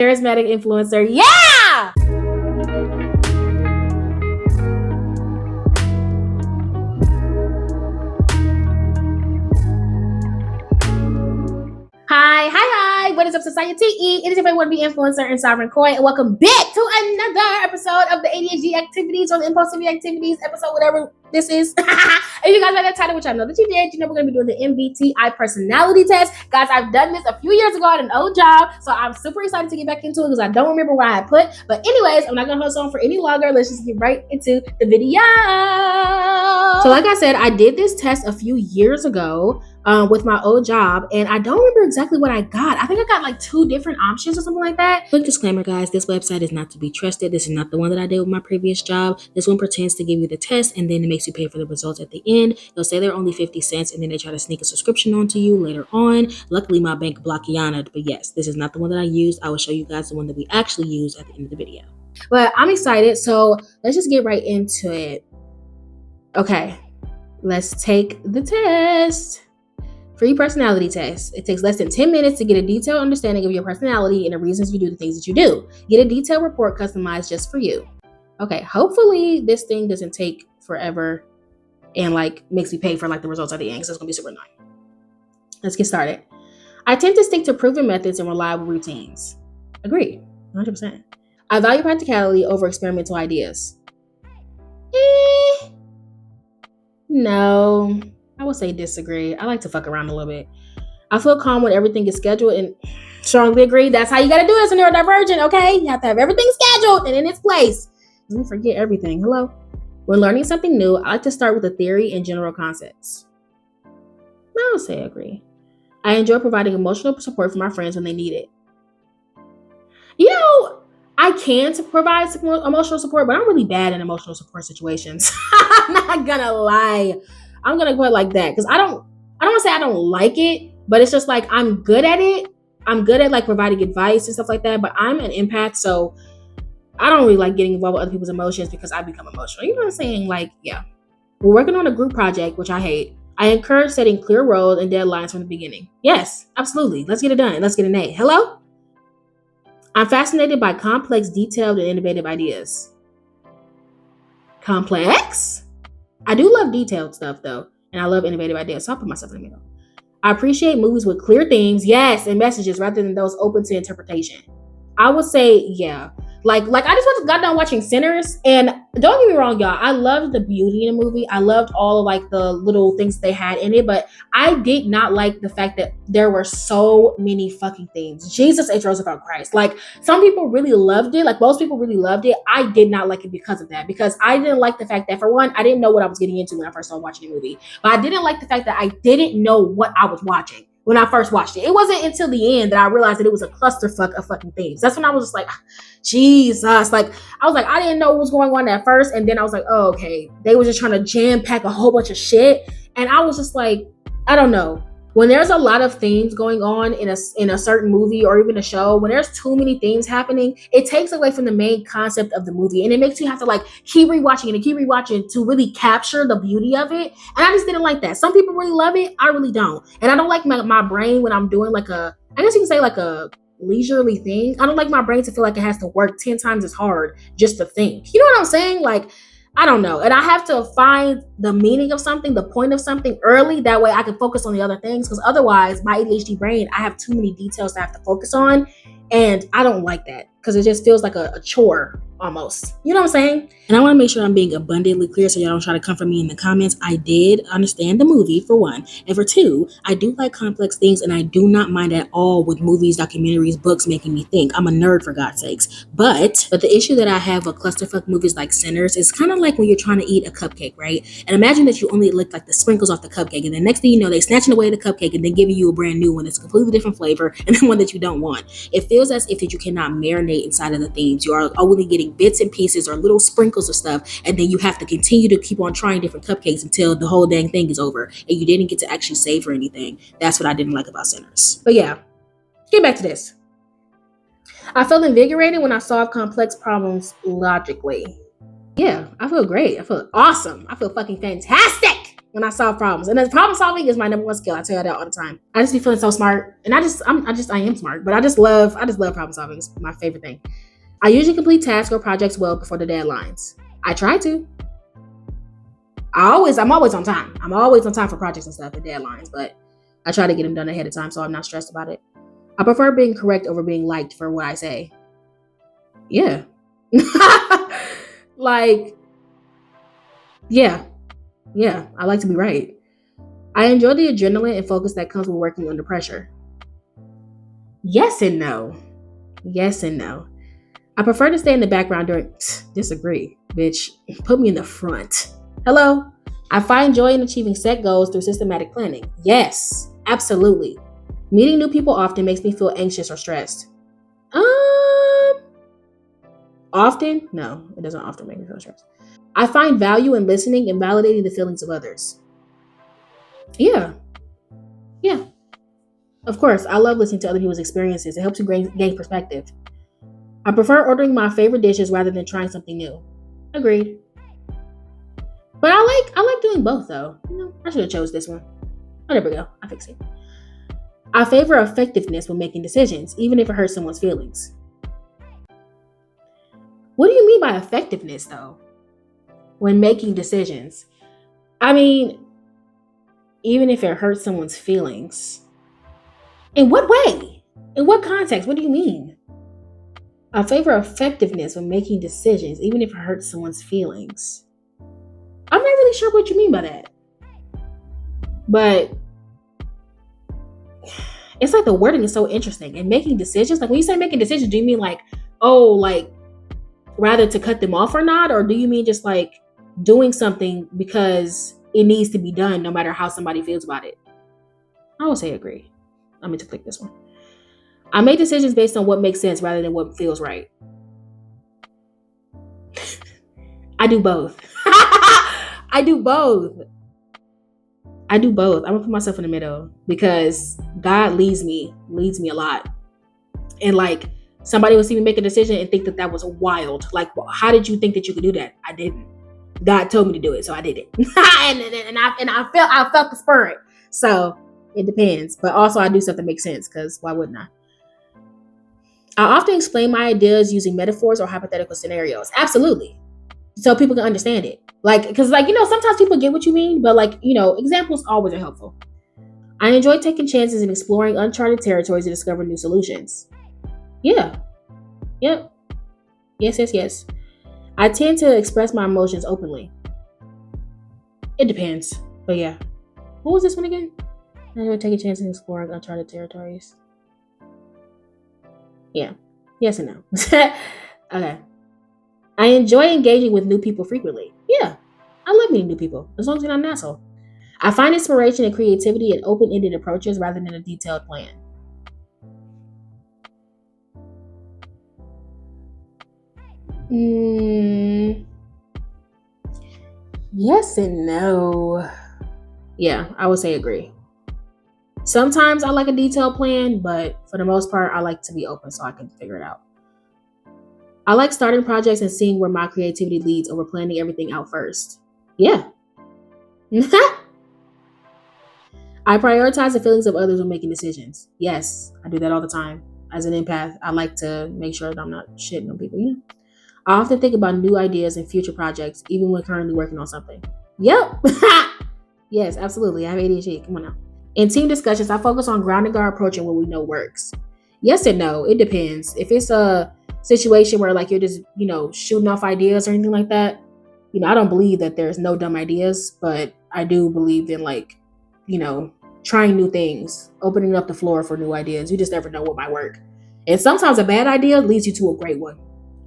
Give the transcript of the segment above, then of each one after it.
Charismatic influencer. Yeah! Hi. What is up, society? It is your favorite wannabe influencer and Sovereign Coin, and welcome back to another episode of the ADHD activities or the impulsivity activities episode, whatever this is. If you guys read that title, which I know that you did, you know we're going to be doing the MBTI personality test. Guys, I've done this a few years ago at an old job, so I'm super excited to get back into it because I don't remember what I had put. But anyways, I'm not going to hold on for any longer. Let's just get right into the video. So like I said, I did this test a few years ago with my old job, and I don't remember exactly what I got. I think I got like 2 different options or something like that. Quick disclaimer, guys, this website is not to be trusted. This is not the one that I did with my previous job. This one pretends to give you the test and then it makes you pay for the results at the end. They'll say they're only 50 cents and then they try to sneak a subscription onto you later on. Luckily, my bank blocked Yana, but yes, this is not the one that I used. I will show you guys the one that we actually use at the end of the video. But I'm excited, so let's just get right into it. Okay, let's take the test. Free personality test. It takes less than 10 minutes to get a detailed understanding of your personality and the reasons you do the things that you do. Get a detailed report customized just for you. Okay, hopefully this thing doesn't take forever and like makes me pay for like the results at the end, because it's gonna be super annoying. Let's get started. I tend to stick to proven methods and reliable routines. Agree, 100%. I value practicality over experimental ideas. No. I would say disagree. I like to fuck around a little bit. I feel calm when everything is scheduled and strongly agree. That's how you got to do it as a neurodivergent, okay? You have to have everything scheduled and in its place. Don't forget everything. Hello? When learning something new, I like to start with a theory and general concepts. I would say agree. I enjoy providing emotional support for my friends when they need it. You know, I can provide emotional support, but I'm really bad in emotional support situations. I'm not gonna lie. I'm gonna put it like that because I don't want to say I don't like it, but it's just like I'm good at it. I'm good at like providing advice and stuff like that, but I'm an empath, so I don't really like getting involved with other people's emotions because I become emotional. You know what I'm saying? Like, yeah. We're working on a group project, which I hate. I encourage setting clear roles and deadlines from the beginning. Yes, absolutely. Let's get it done. Let's get an A. Hello? I'm fascinated by complex, detailed, and innovative ideas. Complex? I do love detailed stuff though, and I love innovative ideas, so I'll put myself in the middle. I appreciate movies with clear themes, yes, and messages rather than those open to interpretation. I would say, yeah. Like I just got done watching Sinners, and don't get me wrong, y'all. I loved the beauty in the movie. I loved all of like the little things they had in it, but I did not like the fact that there were so many fucking themes. Jesus H. Roosevelt Christ. Like some people really loved it. Like most people really loved it. I did not like it because of that. Because I didn't like the fact that, for one, I didn't know what I was getting into when I first started watching the movie. But I didn't like the fact that I didn't know what I was watching when I first watched it. It wasn't until the end that I realized that it was a clusterfuck of fucking things. That's when I was just like, Jesus. Like, I was like, I didn't know what was going on at first. And then I was like, oh, okay. They were just trying to jam pack a whole bunch of shit. And I was just like, I don't know. When there's a lot of things going on in a certain movie or even a show, when there's too many things happening, it takes away from the main concept of the movie. And it makes you have to like keep rewatching to really capture the beauty of it. And I just didn't like that. Some people really love it. I really don't. And I don't like my brain when I'm doing like I guess you can say like a leisurely thing. I don't like my brain to feel like it has to work 10 times as hard just to think. You know what I'm saying? Like, I don't know. And I have to find the meaning of something, the point of something early. That way I can focus on the other things. Because otherwise, my ADHD brain, I have too many details to have to focus on. And I don't like that because it just feels like a chore almost. You know what I'm saying? And I want to make sure I'm being abundantly clear so y'all don't try to come for me in the comments. I did understand the movie, for one. And for two, I do like complex things and I do not mind at all with movies, documentaries, books making me think. I'm a nerd, for God's sakes. But the issue that I have with clusterfuck movies like Sinners is kind of like when you're trying to eat a cupcake, right? And imagine that you only lick like the sprinkles off the cupcake, and the next thing you know, they snatching away the cupcake and then giving you a brand new one that's a completely different flavor and then one that you don't want. It feels as if that you cannot marinate inside of the themes. You are only getting bits and pieces or little sprinkles of stuff, and then you have to continue to keep on trying different cupcakes until the whole dang thing is over and you didn't get to actually savor anything. That's what I didn't like about Sinners. But yeah, get back to this. I felt invigorated when I solved complex problems logically. Yeah, I feel great. I feel awesome. I feel fucking fantastic. when I solve problems. And then problem solving is my number one skill. I tell you that all the time. I just be feeling so smart. And I am smart, but I just love problem solving. It's my favorite thing. I usually complete tasks or projects well before the deadlines. I try to. I'm always on time. I'm always on time for projects and stuff and deadlines, but I try to get them done ahead of time so I'm not stressed about it. I prefer being correct over being liked for what I say. Yeah. Like, yeah. Yeah, I like to be right. I enjoy the adrenaline and focus that comes with working under pressure. Yes and no. Yes and no. I prefer to stay in the background during. Disagree, bitch. Put me in the front. Hello? I find joy in achieving set goals through systematic planning. Yes, absolutely. Meeting new people often makes me feel anxious or stressed. Often? No, it doesn't often make me feel stressed. I find value in listening and validating the feelings of others. Yeah. Yeah. Of course, I love listening to other people's experiences. It helps you gain perspective. I prefer ordering my favorite dishes rather than trying something new. Agreed. But I like doing both though. I should have chose this one. Oh, there we go. I fixed it. I favor effectiveness when making decisions, even if it hurts someone's feelings. What do you mean by effectiveness though? When making decisions? I mean, even if it hurts someone's feelings. In what way? In what context? What do you mean? I favor effectiveness when making decisions, even if it hurts someone's feelings. I'm not really sure what you mean by that. But it's like the wording is so interesting. And making decisions, like when you say making decisions, do you mean like, oh, like rather to cut them off or not? Or do you mean just like doing something because it needs to be done no matter how somebody feels about it? I would say agree. I'm going to click this one. I make decisions based on what makes sense rather than what feels right. I do both. I do both. I'm gonna put myself in the middle because God leads me a lot. And like somebody will see me make a decision and think that was wild. Like, well, how did you think that you could do that? I didn't. God told me to do it, so I did it. and I felt the spirit. So it depends. But also I do stuff that makes sense because why wouldn't I? I often explain my ideas using metaphors or hypothetical scenarios. Absolutely. So people can understand it. Like, because like, sometimes people get what you mean, but like, examples always are helpful. I enjoy taking chances and exploring uncharted territories to discover new solutions. Yeah. Yep. Yes. I tend to express my emotions openly. It depends. But yeah. What was this one again? I enjoy taking chances and exploring uncharted territories. Yeah. Yes and no. Okay. I enjoy engaging with new people frequently. Yeah. I love meeting new people, as long as you're not an asshole. I find inspiration and creativity in open-ended approaches rather than a detailed plan. Yes and no. Yeah, I would say agree. Sometimes I like a detailed plan, but for the most part, I like to be open so I can figure it out. I like starting projects and seeing where my creativity leads over planning everything out first. Yeah. I prioritize the feelings of others when making decisions. Yes, I do that all the time. As an empath, I like to make sure that I'm not shitting on people. I often think about new ideas and future projects, even when currently working on something. Yep. Yes, absolutely. I have ADHD. Come on now. In team discussions, I focus on grounding our approach and what we know works. Yes and no. It depends. If it's a situation where like you're just, shooting off ideas or anything like that, I don't believe that there's no dumb ideas, but I do believe in like, trying new things, opening up the floor for new ideas. You just never know what might work. And sometimes a bad idea leads you to a great one.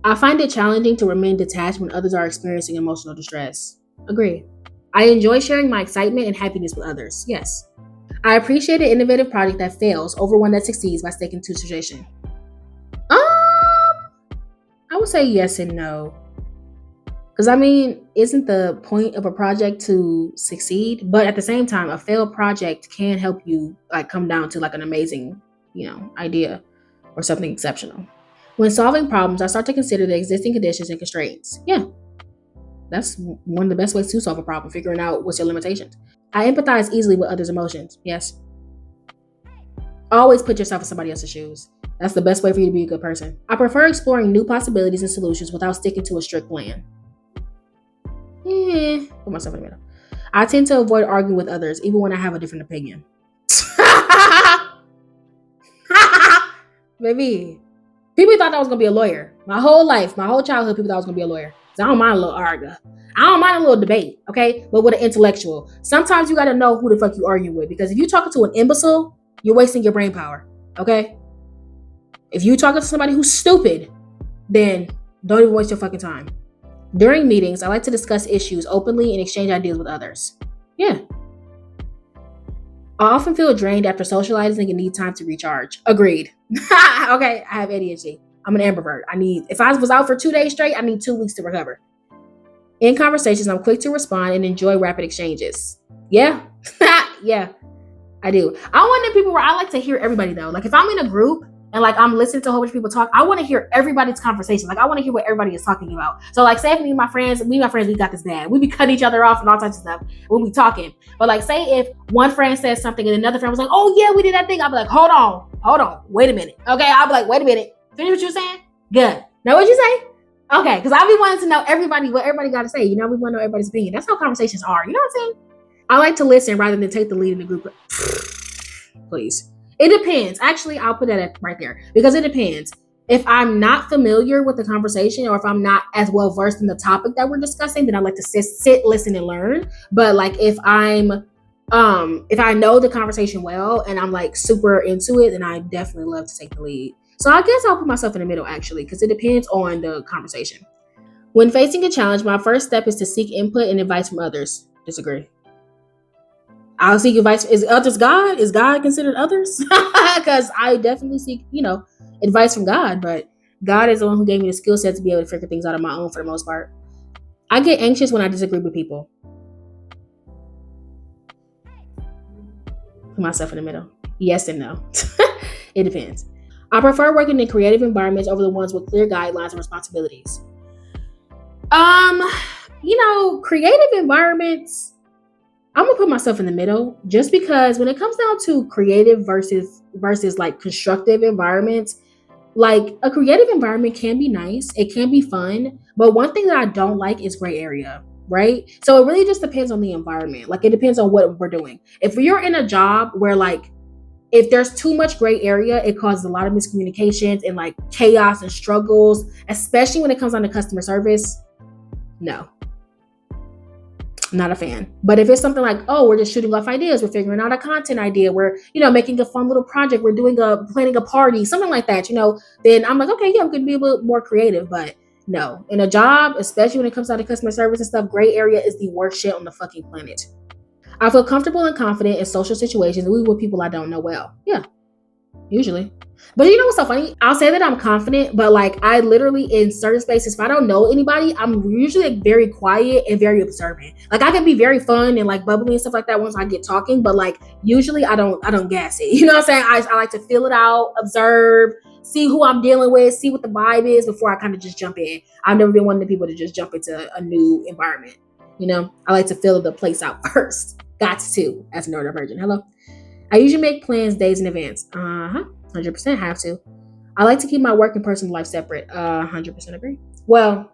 I find it challenging to remain detached when others are experiencing emotional distress. Agree. I enjoy sharing my excitement and happiness with others. Yes. I appreciate an innovative project that fails over one that succeeds by sticking to tradition. I would say yes and no. Because isn't the point of a project to succeed? But at the same time, a failed project can help you like come down to like an amazing, idea or something exceptional. When solving problems, I start to consider the existing conditions and constraints. Yeah, That's one of the best ways to solve a problem, figuring out what's your limitations. I empathize easily with others' emotions. Yes. Always put yourself in somebody else's shoes. That's the best way for you to be a good person. I prefer exploring new possibilities and solutions without sticking to a strict plan. Put myself in the middle. I tend to avoid arguing with others, even when I have a different opinion. Baby. People thought I was gonna be a lawyer. My whole life, my whole childhood, people thought I was gonna be a lawyer. So I don't mind a little argument. I don't mind a little debate, okay? But with an intellectual. Sometimes you gotta know who the fuck you arguing with. Because if you're talking to an imbecile, you're wasting your brain power. Okay? If you talking to somebody who's stupid, then don't even waste your fucking time. During meetings, I like to discuss issues openly and exchange ideas with others. Yeah. I often feel drained after socializing and need time to recharge. Agreed. Okay, I have ADHD. I'm an ambivert. If I was out for 2 days straight, I need 2 weeks to recover. In conversations, I'm quick to respond and enjoy rapid exchanges. Yeah. Yeah, I do. I'm one of the people where I like to hear everybody though. Like if I'm in a group and like I'm listening to a whole bunch of people talk, I want to hear everybody's conversation. Like I want to hear what everybody is talking about. So like say if me and my friends, we got this bad. We be cutting each other off and all types of stuff. We'll be talking. But like say if one friend says something and another friend was like, oh yeah, we did that thing. I'll be like, hold on, wait a minute. Okay, I'll be like, wait a minute. Finish what you're saying? Good. Know what you say? Okay, because I be wanting to know what everybody got to say. You know, we want to know everybody's opinion. That's how conversations are. You know what I'm saying? I like to listen rather than take the lead in the group. Please. It depends. Actually, I'll put that right there because it depends. If I'm not familiar with the conversation or if I'm not as well versed in the topic that we're discussing, then I like to sit, listen, and learn. But like if I know the conversation well and I'm like super into it, then I definitely love to take the lead. So I guess I'll put myself in the middle actually, because it depends on the conversation. When facing a challenge, my first step is to seek input and advice from others. Disagree. I'll seek advice. Is others God? Is God considered others? Because I definitely seek, advice from God, but God is the one who gave me the skill set to be able to figure things out on my own for the most part. I get anxious when I disagree with people. Put myself in the middle. Yes and no. It depends. I prefer working in creative environments over the ones with clear guidelines and responsibilities. Creative environments, I'm gonna put myself in the middle just because when it comes down to creative versus like constructive environments, like a creative environment can be nice, it can be fun, but one thing that I don't like is gray area, right? So it really just depends on the environment. Like it depends on what we're doing. If you're in a job where like if there's too much gray area, it causes a lot of miscommunications and like chaos and struggles, especially when it comes down to customer service. No, not a fan. But if it's something like, oh, we're just shooting off ideas, we're figuring out a content idea, we're, making a fun little project, we're planning a party, something like that, then I'm like, okay, yeah, I'm going to be a little more creative. But no, in a job, especially when it comes down to customer service and stuff, gray area is the worst shit on the fucking planet. I feel comfortable and confident in social situations with people I don't know well. Yeah, usually. But you know what's so funny? I'll say that I'm confident, but like I literally in certain spaces, if I don't know anybody, I'm usually like very quiet and very observant. Like I can be very fun and like bubbly and stuff like that once I get talking, but like usually I don't gas it. You know what I'm saying? I like to feel it out, observe, see who I'm dealing with, see what the vibe is before I kind of just jump in. I've never been one of the people to just jump into a new environment. I like to fill the place out first. Got to, as a neurodivergent. Hello. I usually make plans days in advance. 100% have to. I like to keep my work and personal life separate. 100% agree. Well,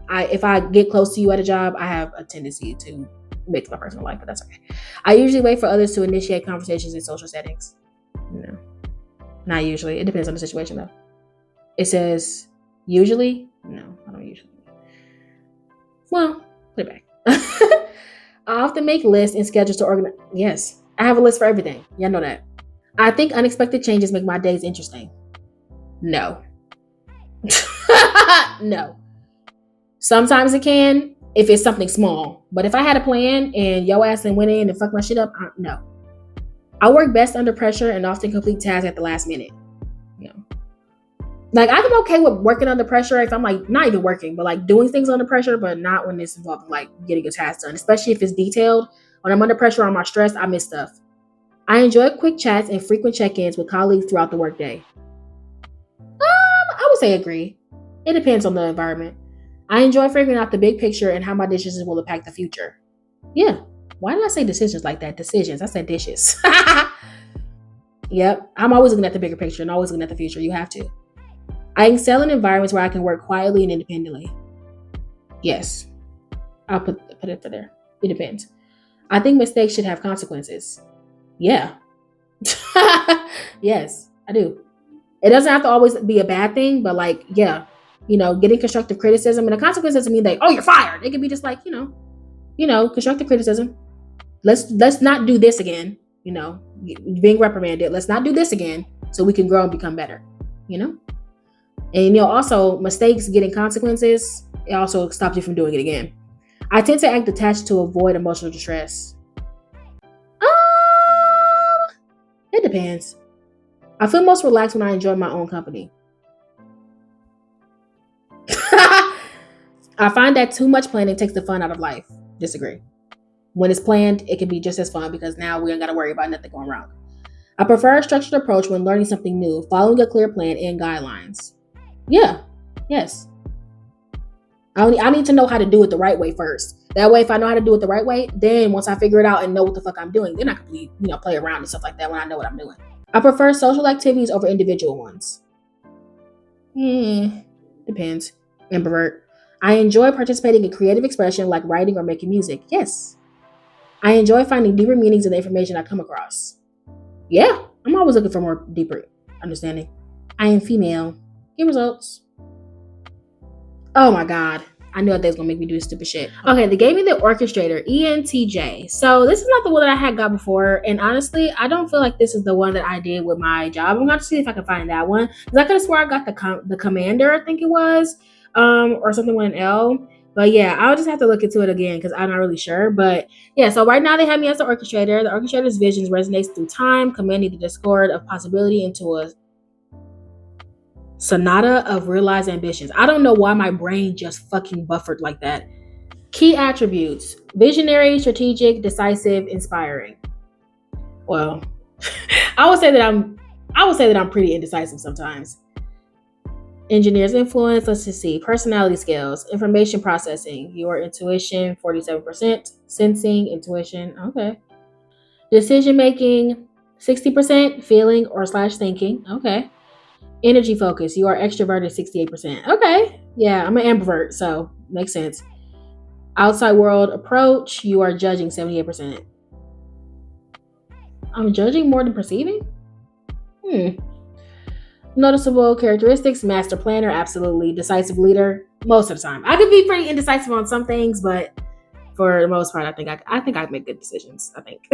if I get close to you at a job, I have a tendency to mix my personal life, but that's okay. I usually wait for others to initiate conversations in social settings. No, not usually. It depends on the situation though. It says usually. No, I don't usually. Well, put it back. I often make lists and schedules to organize. Yes, I have a list for everything. Y'all know that. I think unexpected changes make my days interesting. No. No. Sometimes it can if it's something small. But if I had a plan and yo ass and went in and fucked my shit up, no. I work best under pressure and often complete tasks at the last minute. No. Like I'm okay with working under pressure if I'm like not even working, but like doing things under pressure, but not when it's involving like getting a task done, especially if it's detailed. When I'm under pressure or I'm stressed, I miss stuff. I enjoy quick chats and frequent check-ins with colleagues throughout the workday. I would say agree. It depends on the environment. I enjoy figuring out the big picture and how my decisions will impact the future. Yeah. Why did I say decisions like that? Decisions. I said dishes. Yep. I'm always looking at the bigger picture and always looking at the future. You have to. I excel in environments where I can work quietly and independently. Yes. I'll put it for there. It depends. I think mistakes should have consequences. Yeah. Yes, I do. It doesn't have to always be a bad thing, but like, yeah, getting constructive criticism, and the consequence doesn't mean that, oh, you're fired. It could be just like, constructive criticism. Let's not do this again. Being reprimanded. Let's not do this again, so we can grow and become better. And also mistakes getting consequences. It also stops you from doing it again. I tend to act detached to avoid emotional distress. It depends. I feel most relaxed when I enjoy my own company. I find that too much planning takes the fun out of life. Disagree. When it's planned, it can be just as fun because now we ain't got to worry about nothing going wrong. I prefer a structured approach when learning something new, following a clear plan and guidelines. Yeah. Yes. I need to know how to do it the right way first. That way, if I know how to do it the right way, then once I figure it out and know what the fuck I'm doing, then I can play around and stuff like that when I know what I'm doing. I prefer social activities over individual ones. Depends. Ambivert. I enjoy participating in creative expression like writing or making music. Yes. I enjoy finding deeper meanings in the information I come across. Yeah. I'm always looking for more deeper understanding. I am female. Get results. Oh my God. I knew that they was gonna make me do this stupid shit. Okay, they gave me the orchestrator, ENTJ. So this is not the one that I had got before. And honestly, I don't feel like this is the one that I did with my job. I'm going to see if I can find that one. Because I could have swore I got the commander, I think it was. Or something with an L. But yeah, I'll just have to look into it again because I'm not really sure. But yeah, so right now they have me as the orchestrator. The orchestrator's visions resonates through time, commanding the discord of possibility into a sonata of realized ambitions. I don't know why my brain just fucking buffered like that. Key attributes: visionary, strategic, decisive, inspiring. Well, I would say that I'm pretty indecisive sometimes. Engineer's influence, let's just see. Personality skills, information processing, your intuition, 47%, sensing, intuition, okay. Decision making, 60%, feeling or slash thinking, okay. Energy focus, you are extroverted, 68%. Okay, yeah, I'm an ambivert, so makes sense. Outside world approach, you are judging, 78%. I'm judging more than perceiving? Noticeable characteristics, master planner, absolutely. Decisive leader, most of the time. I could be pretty indecisive on some things, but for the most part, I think I make good decisions. I think.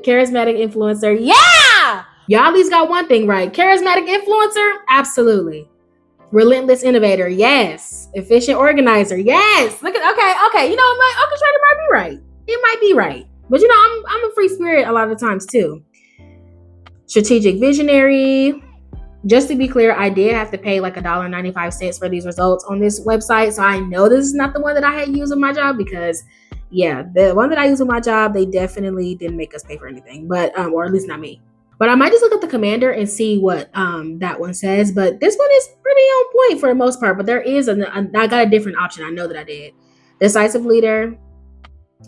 Charismatic influencer, yeah! Y'all at least got one thing right. Charismatic influencer, absolutely. Relentless innovator, yes. Efficient organizer, yes. Look at okay. My orchestrator might be right. It might be right, but I'm a free spirit a lot of the times too. Strategic visionary. Just to be clear, I did have to pay like $1.95 for these results on this website. So I know this is not the one that I had used in my job because, yeah, the one that I used in my job, they definitely didn't make us pay for anything, but or at least not me. But I might just look up the commander and see what that one says. But this one is pretty on point for the most part. But there is I got a different option. I know that I did. Decisive leader,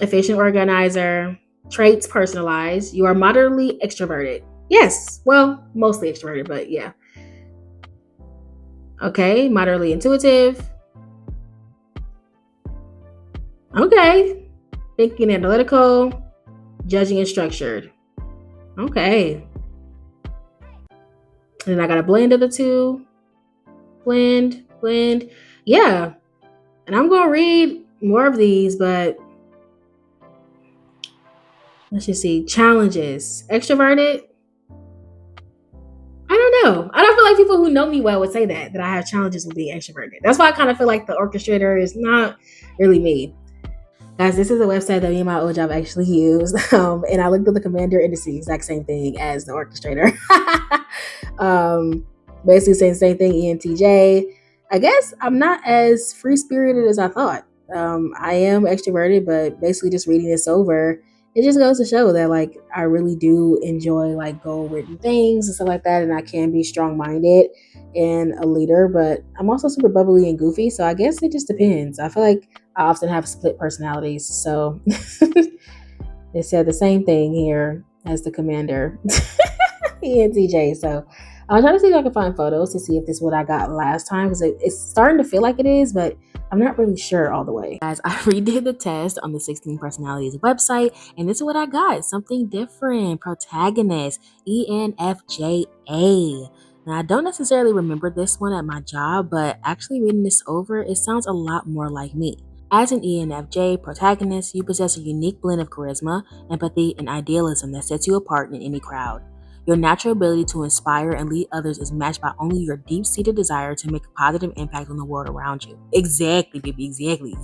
efficient organizer, traits personalized. You are moderately extroverted. Yes, well, mostly extroverted, but yeah. Okay, moderately intuitive. Okay, thinking analytical, judging and structured. Okay. And then I got a blend of the two. Blend. Yeah. And I'm going to read more of these, but let's just see. Challenges. Extroverted. I don't know. I don't feel like people who know me well would say that I have challenges with being extroverted. That's why I kind of feel like the orchestrator is not really me. Guys, this is a website that me and my old job actually used. And I looked at the commander and it's the exact same thing as the orchestrator. Basically saying the same thing, ENTJ. I guess I'm not as free-spirited as I thought. I am extroverted, but basically just reading this over, it just goes to show that like I really do enjoy like goal written things and stuff like that, and I can be strong minded and a leader, but I'm also super bubbly and goofy, so I guess it just depends. I feel like I often have split personalities, so they said the same thing here as the commander, ENTJ. So I'm trying to see if I can find photos to see if this is what I got last time, because it's starting to feel like it is, but I'm not really sure all the way. Guys, I redid the test on the 16 Personalities website, and this is what I got. Something different. Protagonist, ENFJA. Now, I don't necessarily remember this one at my job, but actually reading this over, it sounds a lot more like me. As an ENFJ protagonist, you possess a unique blend of charisma, empathy, and idealism that sets you apart in any crowd. Your natural ability to inspire and lead others is matched by only your deep-seated desire to make a positive impact on the world around you. Exactly, baby, exactly.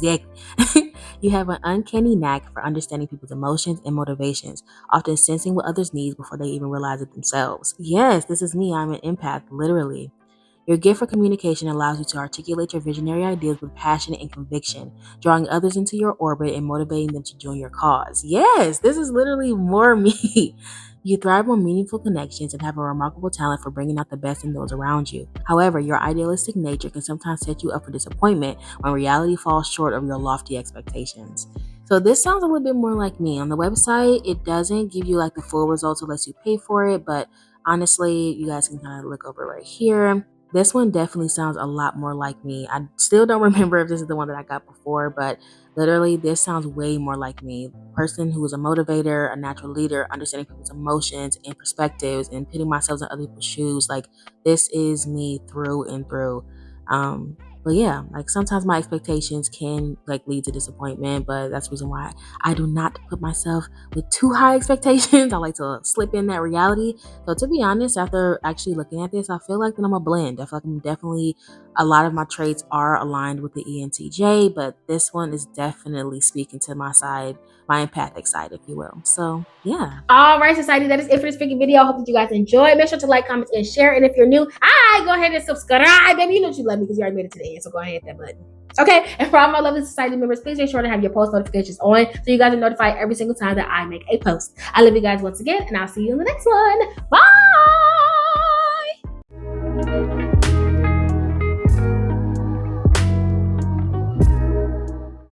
You have an uncanny knack for understanding people's emotions and motivations, often sensing what others need before they even realize it themselves. Yes, this is me. I'm an empath, literally. Your gift for communication allows you to articulate your visionary ideas with passion and conviction, drawing others into your orbit and motivating them to join your cause. Yes, this is literally more me. You thrive on meaningful connections and have a remarkable talent for bringing out the best in those around you. However, your idealistic nature can sometimes set you up for disappointment when reality falls short of your lofty expectations. So this sounds a little bit more like me. On the website, it doesn't give you like the full results unless you pay for it, but honestly, you guys can kind of look over right here. This one definitely sounds a lot more like me. I still don't remember if this is the one that I got before, but literally this sounds way more like me. Person who is a motivator, a natural leader, understanding people's emotions and perspectives and putting myself in other people's shoes. Like this is me through and through. But yeah, like sometimes my expectations can like lead to disappointment, but that's the reason why I do not put myself with too high expectations. I like to slip in that reality. So to be honest, after actually looking at this, I feel like that I'm a blend. I feel like I'm definitely, a lot of my traits are aligned with the ENTJ, but this one is definitely speaking to my side, my empathic side, if you will. So yeah. All right, society, that is it for this freaking video. I hope that you guys enjoyed. Make sure to like, comment, and share. And if you're new, go ahead and subscribe. Baby, you know you love me because you already made it to the end. So go ahead and hit that button. Okay, and for all my lovely society members, please make sure to have your post notifications on so you guys are notified every single time that I make a post. I love you guys once again, and I'll see you in the next one. Bye!